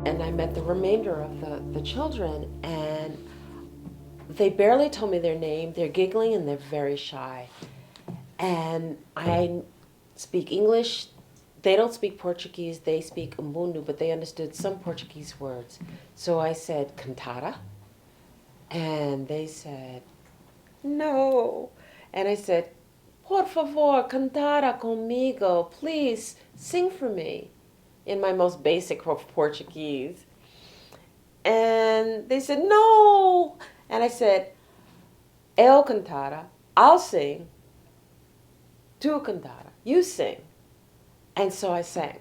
and I met the remainder of the children, and they barely told me their name. They're giggling and they're very shy. And I speak English. They don't speak Portuguese. They speak Umbundu, but they understood some Portuguese words. So I said, cantara. And they said, no. And I said, por favor, cantara conmigo. Please sing for me, in my most basic of Portuguese. And they said, no. And I said, eu cantara, I'll sing. Tu cantara, you sing. And so I sang.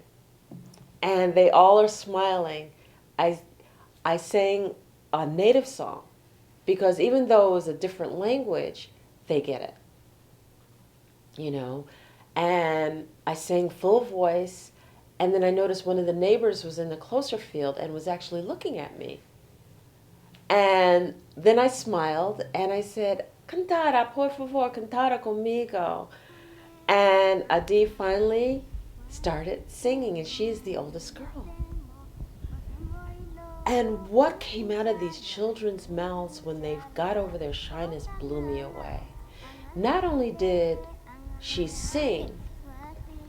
And they all are smiling. I sang a native song, because even though it was a different language, they get it. You know? And I sang full voice, and then I noticed one of the neighbors was in the closer field and was actually looking at me. And then I smiled and I said, cantara, por favor, cantara conmigo. And Adi finally started singing, and she's the oldest girl. And what came out of these children's mouths when they got over their shyness blew me away. Not only did she sing,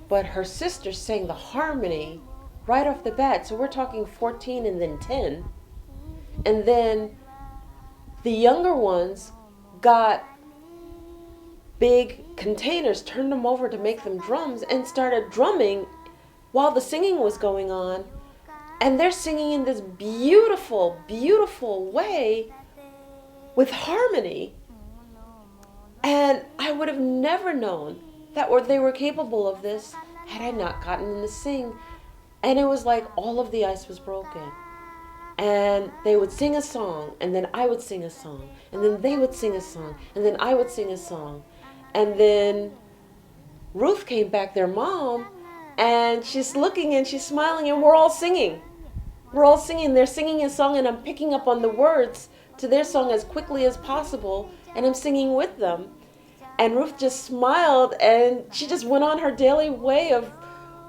but her sister sang the harmony right off the bat. So we're talking 14 and then 10. And then the younger ones got big containers, turned them over to make them drums, and started drumming while the singing was going on. And they're singing in this beautiful, beautiful way with harmony. And I would have never known that they were capable of this had I not gotten them to sing. And it was like all of the ice was broken. And they would sing a song, and then I would sing a song, and then they would sing a song, and then I would sing a song. And then Ruth came back, their mom, and she's looking and she's smiling, and we're all singing. We're all singing. They're singing a song, and I'm picking up on the words to their song as quickly as possible, and I'm singing with them. And Ruth just smiled, and she just went on her daily way of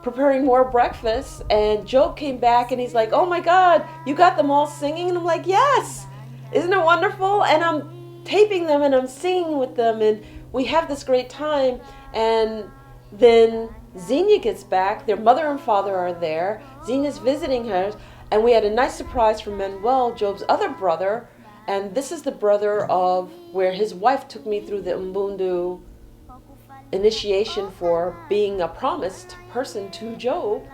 preparing more breakfast. And Job came back, and he's like, oh my God, you got them all singing? And I'm like, yes, isn't it wonderful? And I'm taping them, and I'm singing with them, and we have this great time. And then Xenia gets back. Their mother and father are there. Xenia's visiting her. And we had a nice surprise from Manuel, Job's other brother. And this is the brother of where his wife took me through the Umbundu initiation for being a promised person to Job.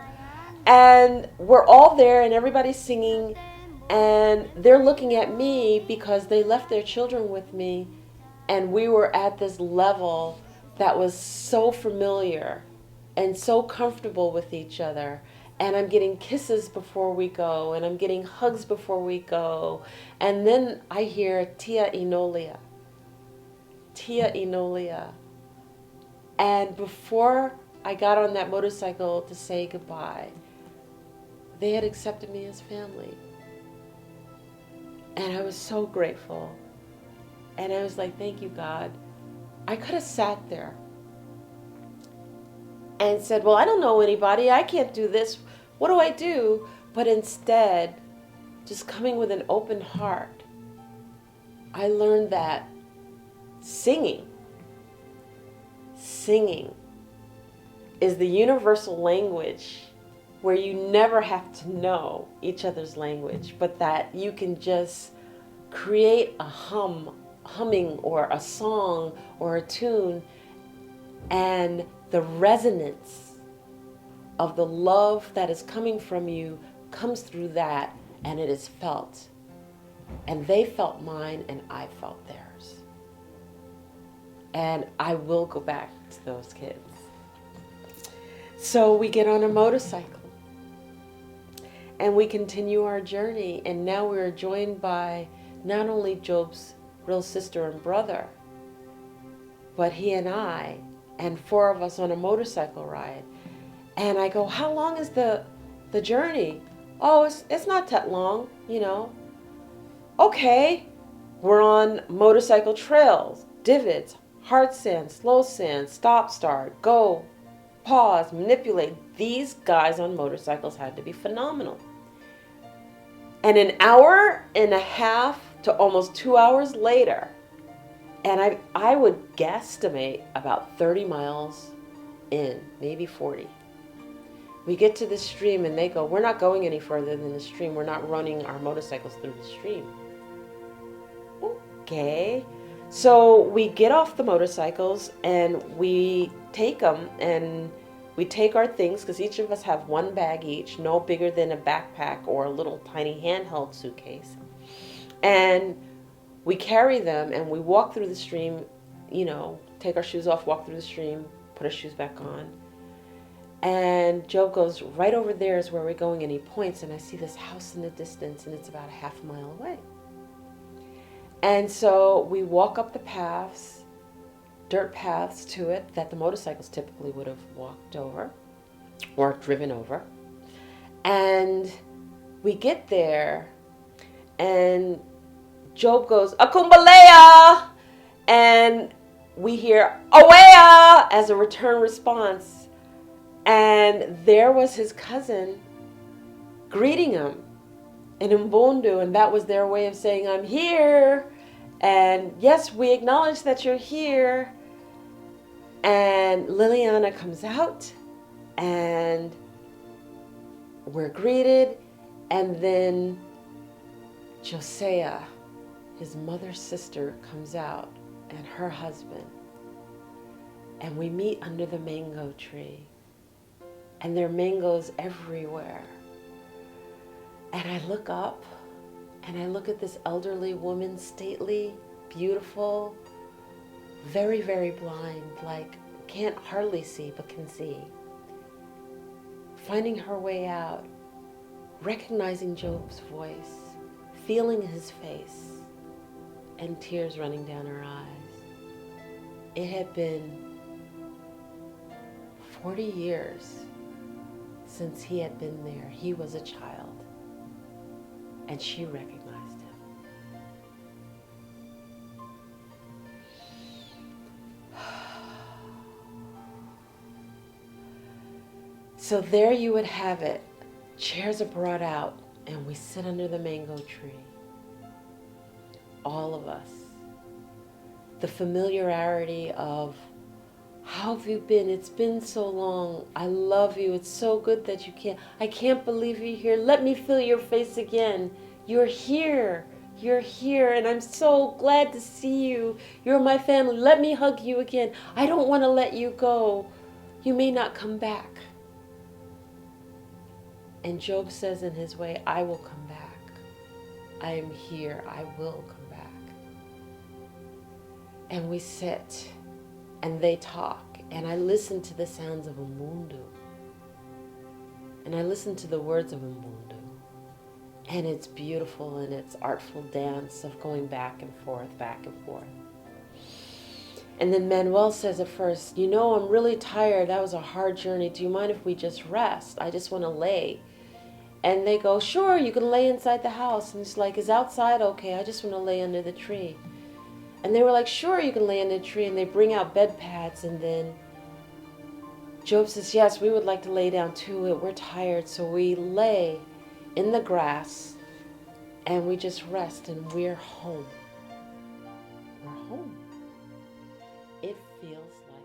And we're all there, and everybody's singing. And they're looking at me because they left their children with me. And we were at this level that was so familiar and so comfortable with each other. And I'm getting kisses before we go, and I'm getting hugs before we go. And then I hear Tia Enolia. Tia Enolia. And before I got on that motorcycle to say goodbye, they had accepted me as family. And I was so grateful. And I was like, thank you, God. I could have sat there and said, well, I don't know anybody. I can't do this. What do I do? But instead, just coming with an open heart, I learned that singing is the universal language where you never have to know each other's language, but that you can just create a humming or a song or a tune, and the resonance of the love that is coming from you comes through that, and it is felt. And they felt mine, and I felt theirs. And I will go back to those kids. So we get on a motorcycle, and we continue our journey, and now we're joined by not only Job's real sister and brother, but he and I, and 4 of us on a motorcycle ride. And I go, how long is the journey? Oh, it's not that long, you know. Okay, we're on motorcycle trails, divots, hard sand, slow sand, stop, start, go, pause, manipulate. These guys on motorcycles had to be phenomenal. And an hour and a half to almost 2 hours later, and I would guesstimate about 30 miles in, maybe 40. We get to the stream and they go, we're not going any further than the stream. We're not running our motorcycles through the stream. Okay. So we get off the motorcycles and we take them and we take our things, because each of us have one bag each, no bigger than a backpack or a little tiny handheld suitcase. And we carry them and we walk through the stream, take our shoes off, walk through the stream, put our shoes back on. And Job goes, right over there is where we're going, and he points, and I see this house in the distance, and it's about a half a mile away. And so we walk up the paths, dirt paths to it that the motorcycles typically would have walked over or driven over. And we get there, and Job goes, Akumbalea! And we hear, Awea! As a return response. And there was his cousin greeting him in Mbundu, and that was their way of saying, I'm here. And yes, we acknowledge that you're here. And Liliana comes out, and we're greeted. And then Josiah, his mother's sister, comes out, and her husband. And we meet under the mango tree. And there are mangoes everywhere. And I look up, and I look at this elderly woman, stately, beautiful, very, very blind, like can't hardly see, but can see. Finding her way out, recognizing Job's voice, feeling his face, and tears running down her eyes. It had been 40 years since he had been there. He was a child, and she recognized him. So there you would have it. Chairs are brought out, and we sit under the mango tree. All of us. The familiarity of, how have you been? It's been so long. I love you. It's so good that you can't. I can't believe you're here. Let me feel your face again. You're here. You're here, and I'm so glad to see you. You're my family. Let me hug you again. I don't want to let you go. You may not come back. And Job says in his way, I will come back. I am here. I will come back. And we sit. And they talk, and I listen to the sounds of Umundu. And I listen to the words of Umundu. And it's beautiful, and it's artful dance of going back and forth, back and forth. And then Manuel says at first, I'm really tired. That was a hard journey. Do you mind if we just rest? I just want to lay. And they go, sure, you can lay inside the house. And it's like, is outside okay? I just want to lay under the tree. And they were like, sure, you can lay under the tree. And they bring out bed pads. And then Job says, yes, we would like to lay down too. We're tired. So we lay in the grass and we just rest, and we're home. We're home. It feels like